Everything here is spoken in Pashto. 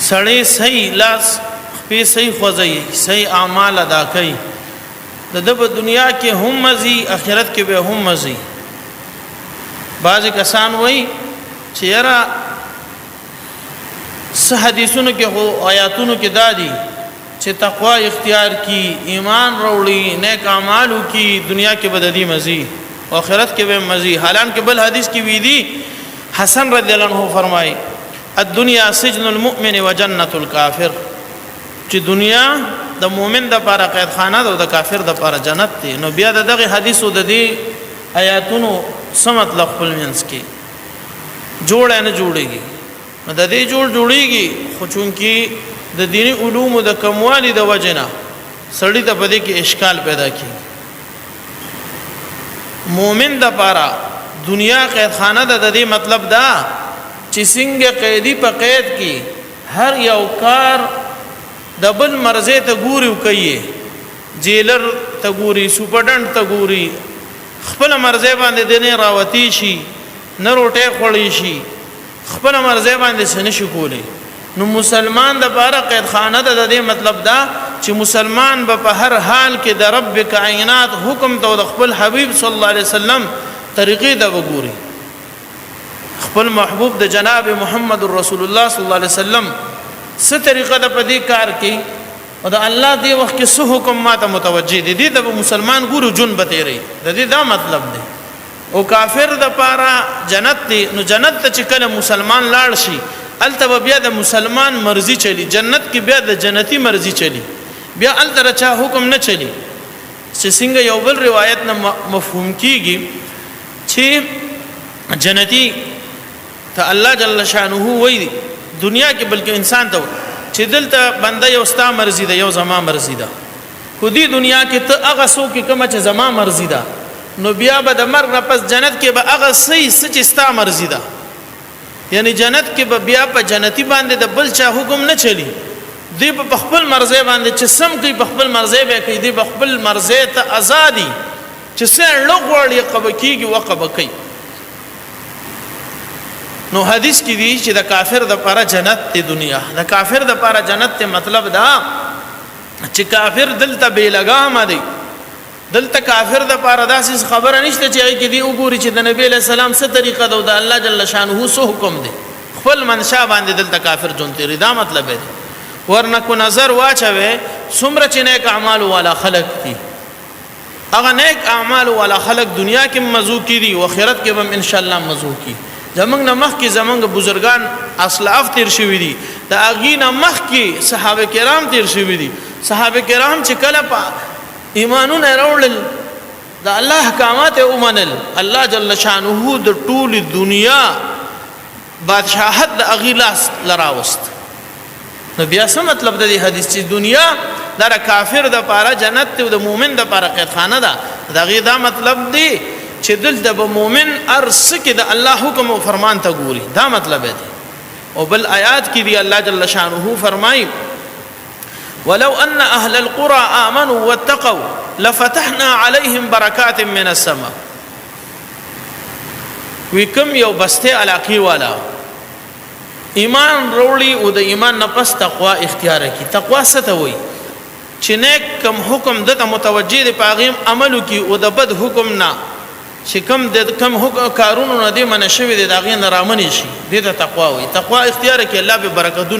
سړی صحیح لاس په صحیح خوځي صحیح اعمال ادا کوي د په دنیا کې هم مزي آخرت کې به هم مزي بعض کسان وایي چې یاره صح حدیثونو کې او آیاتونو کې دادي چې تقوا اختیار کی ایمان وروړي نیک اعمالو کی دنیا کې بددي مزي او آخرت کې به مزي حالانکه بل حدیث کې وی دي حسن رضی الله عنه فرمایي الدنيا سجن المؤمن وجنة الكافر چې دنیا د مؤمن د لپاره قید خانه ده او د کافر د لپاره جنت دی نو بیا دغه حدیثو د دې آیاتونو سمت خپل منځ کې جوړ نه جوړيږي نو د دې جوړيږي خو چونکی د دینی علوم د کموالی د وجنه سړی ته په دې کې اشکال پیدا کی مؤمن د لپاره دنیا قید خانه ده د دې مطلب دا چې څنګه قیدی په قید کې هر یو کار دبل مرزه ته ګوري کوي جیلر ته ګوري سپرډنټ ته ګوري خپل مرزه باندې دنه راوتی شي نه روټه خړی شي خپل مرزه باندې سن شي کولی نو مسلمان د بار قید خانه د دې مطلب دا چې مسلمان په هر حال کې د رب کائنات حکم ته د خپل حبیب صلی الله علیه وسلم طریقې د وګوري خپل محبوب د جناب محمد رسول الله صلی الله علیه وسلم څه طریقه د پدې کار کې او د الله دی وخت کې څه حکم ماته متوجه دي د مسلمان ګورو جون بته ری د دې دا مطلب دی او کافر د پاره جنت دی نو جنت ته چې کله مسلمان لاړ شي الته بیا د مسلمان مرزي چلی جنت کې بیا د جنتی مرزي چلی بیا الته چا حکم نه چلی چې څنګه یو بل روایت نه مفهوم کیږي چې جنتی ته الله جل شانه وایي دنیا کې بلکې انسان ته چې دلته بنده یو ستا مرزي ده یو زما مرزي ده خو دې دنیا کې ته هغه سو کې کوم چې زما مرزي ده نو بیا به د مرګ نه پس جنت کې به هغه صحیح چې ستا مرزي ده یعنی جنت کې به بیا په جنتی باندې د بل چا حکم نه چلی دی په خپل مرزي باندې چې سم کوي په خپل مرزي به کوي دی په خپل مرزي ته ازادي چې څه لغوړی قبه کیږي وقبه کوي نو حدیث کې دی چې د کافر د لپاره جنت ته دنیا د کافر د لپاره جنت ته مطلب دا چې کافر دلته بے لګام دی دلته کافر د لپاره داسې خبره نشته چې کې دی وګوري چې د نبی له سلام څه طریقه ده او د الله جل شانه څه حکم دی خپل منشا باندې دلته کافر جون تیری دا مطلب دی ورنه کو نظر واچوي څومره چې نیک اعمال والا خلق دي هغه نیک اعمال والا خلق دنیا کې مزو کړي او آخرت کې هم ان شاء الله مزو کړي زمنګ نمخ کې زمنګ بزرگان اسلاف تیر شوی دي د اغینه مخ کې صحابه کرام تیر شوی دي صحابه کرام چې کله په ایمانونه راوړل د الله احکامات اومنل الله جل شانه د ټول دنیا بادشاہت د اغیلاس لراوست نو بیا څه مطلب د دې حدیث چې دنیا د کافر د پاره جنت او د مؤمن د پاره قید خانه ده دغه دا مطلب دی چې دلته به مؤمن ارس کې د الله حکم او فرمان ته ګوري دا مطلب دی او بل آیات کې دی الله جل شانه فرمایي ولو ان اهل القرى امنوا واتقوا لفتحنا عليهم بركات من السماء وکم یو بسته علاقه والا ایمان وروړي او د ایمان نه پس تقوا اختیار کی تقوا څه ته وایي چې نیک کم حکم دته متوجه دی پاغیم عملو کی او د بد حکم نه چې کم د کم حکم کارونو نه دی منشوي دی داغه نه رامنې شي دې ته تقوا وایي تقوا اختیار کی الله به برکتونه